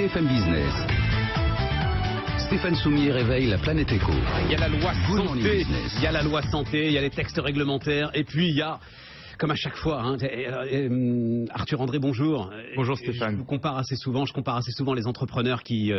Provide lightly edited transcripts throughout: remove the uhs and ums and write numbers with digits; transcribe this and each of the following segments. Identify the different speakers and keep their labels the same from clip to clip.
Speaker 1: BFM Business. Stéphane Soumier réveille la planète éco.
Speaker 2: Il y a la loi
Speaker 1: Good Morning
Speaker 2: santé,
Speaker 1: Business.
Speaker 2: il y a la loi santé, il y a les textes réglementaires, et puis il y a, comme à chaque fois, Arthur André, bonjour.
Speaker 3: Bonjour Stéphane.
Speaker 2: Je compare assez souvent les entrepreneurs qui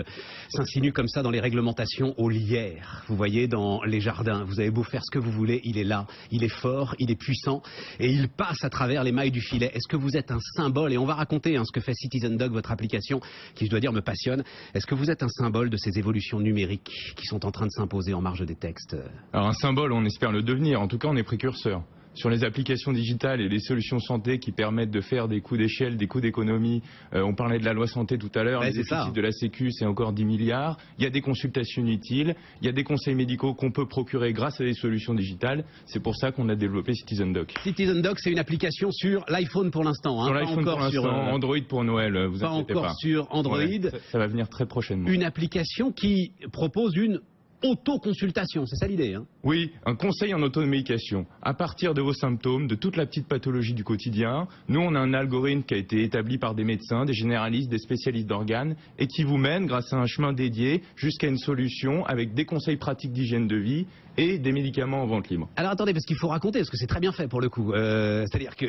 Speaker 2: s'insinuent comme ça dans les réglementations au lierre. Vous voyez, dans les jardins, vous avez beau faire ce que vous voulez, il est là, il est fort, il est puissant, et il passe à travers les mailles du filet. Est-ce que vous êtes un symbole, et on va raconter ce que fait Citizen Dog, votre application, qui je dois dire me passionne. Est-ce que vous êtes un symbole de ces évolutions numériques qui sont en train de s'imposer en marge des textes?
Speaker 3: Alors un symbole, on espère le devenir, en tout cas on est précurseur. Sur les applications digitales et les solutions santé qui permettent de faire des coûts d'échelle, des coûts d'économie, on parlait de la loi santé tout à l'heure, les déficits de la Sécu c'est encore 10 milliards, il y a des consultations utiles, il y a des conseils médicaux qu'on peut procurer grâce à des solutions digitales, c'est pour ça qu'on a développé Citizen Doc.
Speaker 2: Citizen Doc, c'est une application sur l'iPhone pour l'instant,
Speaker 3: Sur l'iPhone pour l'instant, Android pour Noël, vous inquiétez pas.
Speaker 2: Pas encore sur Android.
Speaker 3: Ouais, ça va venir très prochainement.
Speaker 2: Une application qui propose une autoconsultation, c'est ça l'idée, hein?
Speaker 3: Oui, un conseil en automédication. À partir de vos symptômes, de toute la petite pathologie du quotidien, nous on a un algorithme qui a été établi par des médecins, des généralistes, des spécialistes d'organes et qui vous mène, grâce à un chemin dédié, jusqu'à une solution avec des conseils pratiques d'hygiène de vie et des médicaments en vente libre.
Speaker 2: Alors attendez, parce qu'il faut raconter, parce que c'est très bien fait pour le coup. C'est-à-dire que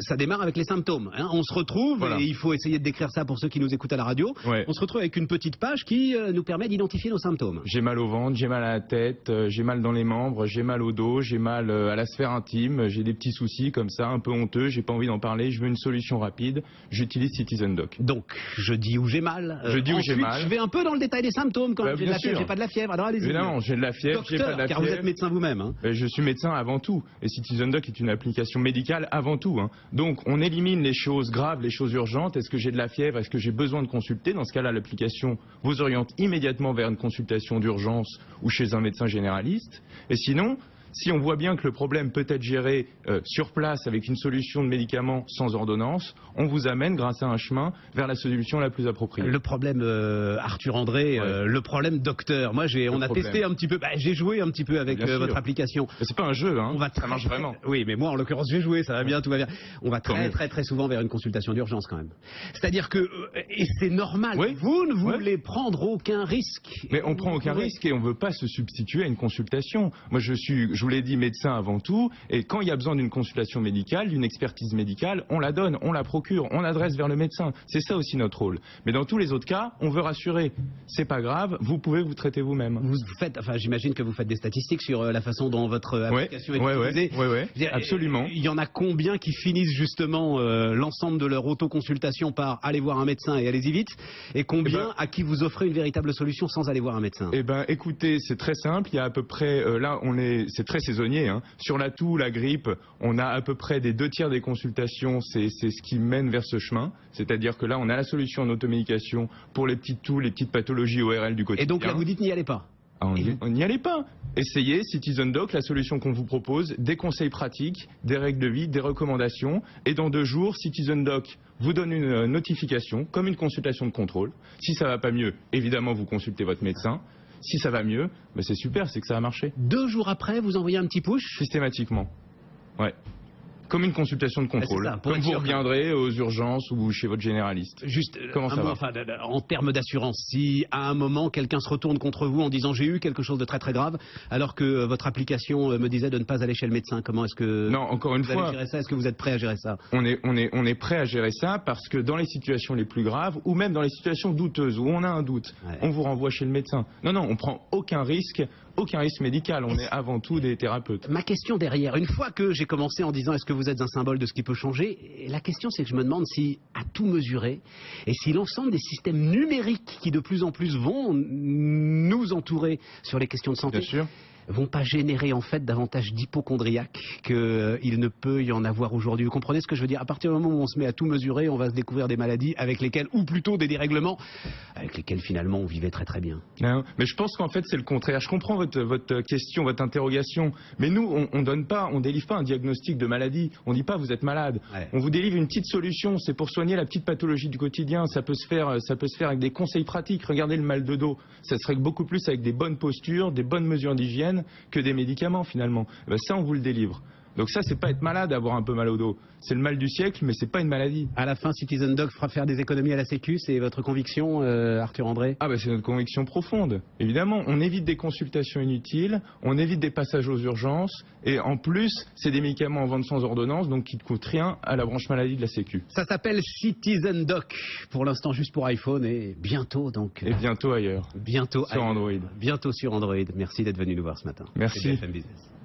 Speaker 2: ça démarre avec les symptômes, hein. On se retrouve,
Speaker 3: voilà.
Speaker 2: Et il faut essayer de décrire ça pour ceux qui nous écoutent à la radio.
Speaker 3: Ouais.
Speaker 2: On se retrouve avec une petite page qui nous permet d'identifier nos symptômes.
Speaker 3: J'ai mal au ventre, j'ai mal à la tête, j'ai mal dans les membres, j'ai mal au dos, j'ai mal à la sphère intime, j'ai des petits soucis comme ça, un peu honteux, j'ai pas envie d'en parler, je veux une solution rapide, j'utilise Citizen Doc.
Speaker 2: Donc, je dis où j'ai mal.
Speaker 3: Je dis où j'ai mal.
Speaker 2: Je vais un peu dans le détail des symptômes quand j'ai de la fièvre, j'ai pas de la fièvre. Alors allez-y.
Speaker 3: Évidemment, j'ai de la fièvre, j'ai pas de la fièvre.
Speaker 2: Car vous êtes médecin vous-même, hein.
Speaker 3: Je suis médecin avant tout, et Citizen Doc est une application médicale avant tout, hein. Donc on élimine les choses graves, les choses urgentes. Est-ce que j'ai de la fièvre, est-ce que j'ai besoin de consulter? Dans ce cas-là, l'application vous oriente immédiatement vers une consultation d'urgence ou chez un médecin généraliste. Et sinon, si on voit bien que le problème peut être géré sur place avec une solution de médicaments sans ordonnance, on vous amène grâce à un chemin vers la solution la plus appropriée.
Speaker 2: Le problème, Arthur André, le problème docteur. Moi, on a testé un petit peu, j'ai joué un petit peu avec votre application.
Speaker 3: C'est pas un jeu, hein. Ça marche vraiment.
Speaker 2: Oui, mais moi, en l'occurrence, j'ai joué, ça va bien, tout va bien. On va très souvent vers une consultation d'urgence quand même. C'est-à-dire que, et c'est normal, vous ne voulez prendre aucun risque.
Speaker 3: Mais on prend aucun risque et on veut pas se substituer à une consultation. Moi, je vous l'ai dit, médecin avant tout, et quand il y a besoin d'une consultation médicale, d'une expertise médicale, on la donne, on la procure, on adresse vers le médecin. C'est ça aussi notre rôle. Mais dans tous les autres cas, on veut rassurer. C'est pas grave, vous pouvez vous traiter vous-même.
Speaker 2: Vous faites, j'imagine que vous faites des statistiques sur la façon dont votre application est utilisée.
Speaker 3: Oui, absolument.
Speaker 2: Il y en a combien qui finissent justement l'ensemble de leur autoconsultation par aller voir un médecin et allez-y vite, et combien à qui vous offrez une véritable solution sans aller voir un médecin?
Speaker 3: Eh ben, écoutez, c'est très simple. Il y a à peu près, c'est très saisonnier. Sur la toux, la grippe, on a à peu près des 2/3 des consultations, c'est ce qui mène vers ce chemin. C'est-à-dire que là, on a la solution en automédication pour les petites toux, les petites pathologies ORL du quotidien.
Speaker 2: Et donc là, vous dites n'y allez pas?
Speaker 3: On n'y allait pas. Essayez Citizen Doc, la solution qu'on vous propose, des conseils pratiques, des règles de vie, des recommandations. Et dans 2 jours, Citizen Doc vous donne une notification, comme une consultation de contrôle. Si ça va pas mieux, évidemment, vous consultez votre médecin. Si ça va mieux, ben c'est super, c'est que ça a marché.
Speaker 2: 2 jours après, vous envoyez un petit push?
Speaker 3: Systématiquement. Ouais. Comme une consultation de contrôle.
Speaker 2: Ça,
Speaker 3: comme vous reviendrez aux urgences ou chez votre généraliste.
Speaker 2: Juste,
Speaker 3: comment ça va?
Speaker 2: En termes d'assurance, si à un moment quelqu'un se retourne contre vous en disant j'ai eu quelque chose de très très grave, alors que votre application me disait de ne pas aller chez le médecin, comment est-ce que vous allez gérer ça? Est-ce que vous êtes prêt à gérer ça?
Speaker 3: On est prêt à gérer ça parce que dans les situations les plus graves ou même dans les situations douteuses où on a un doute, on vous renvoie chez le médecin. Non, on prend aucun risque médical. On est avant tout des thérapeutes.
Speaker 2: Ma question derrière, une fois que j'ai commencé en disant est-ce que vous êtes un symbole de ce qui peut changer, la question c'est que je me demande si à tout mesurer et si l'ensemble des systèmes numériques qui de plus en plus vont nous entourer sur les questions de santé vont pas générer en fait davantage d'hypocondriaques qu'il ne peut y en avoir aujourd'hui. Vous comprenez ce que je veux dire? À partir du moment où on se met à tout mesurer, on va se découvrir des maladies avec lesquelles, ou plutôt des dérèglements, avec lesquels finalement on vivait très très bien.
Speaker 3: Non, mais je pense qu'en fait c'est le contraire. Je comprends votre question, votre interrogation, mais nous on délivre pas un diagnostic de maladie. On dit pas vous êtes malade. On vous délivre une petite solution. C'est pour soigner la petite pathologie du quotidien. Ça peut se faire avec des conseils pratiques. Regardez le mal de dos. Ça serait beaucoup plus avec des bonnes postures, des bonnes mesures d'hygiène que des médicaments finalement. Ça on vous le délivre. Donc ça, c'est pas être malade, avoir un peu mal au dos. C'est le mal du siècle, mais c'est pas une maladie.
Speaker 2: À la fin, Citizen Dog fera faire des économies à la Sécu, c'est votre conviction, Arthur André?
Speaker 3: Ah c'est notre conviction profonde. Évidemment, on évite des consultations inutiles, on évite des passages aux urgences, et en plus, c'est des médicaments en vente sans ordonnance, donc qui ne coûtent rien à la branche maladie de la Sécu.
Speaker 2: Ça s'appelle Citizen Doc, pour l'instant juste pour iPhone, et bientôt donc...
Speaker 3: Et bientôt ailleurs.
Speaker 2: Bientôt
Speaker 3: sur Android.
Speaker 2: Bientôt sur Android. Merci d'être venu nous voir ce matin.
Speaker 3: Merci.
Speaker 2: C'est BFM Business.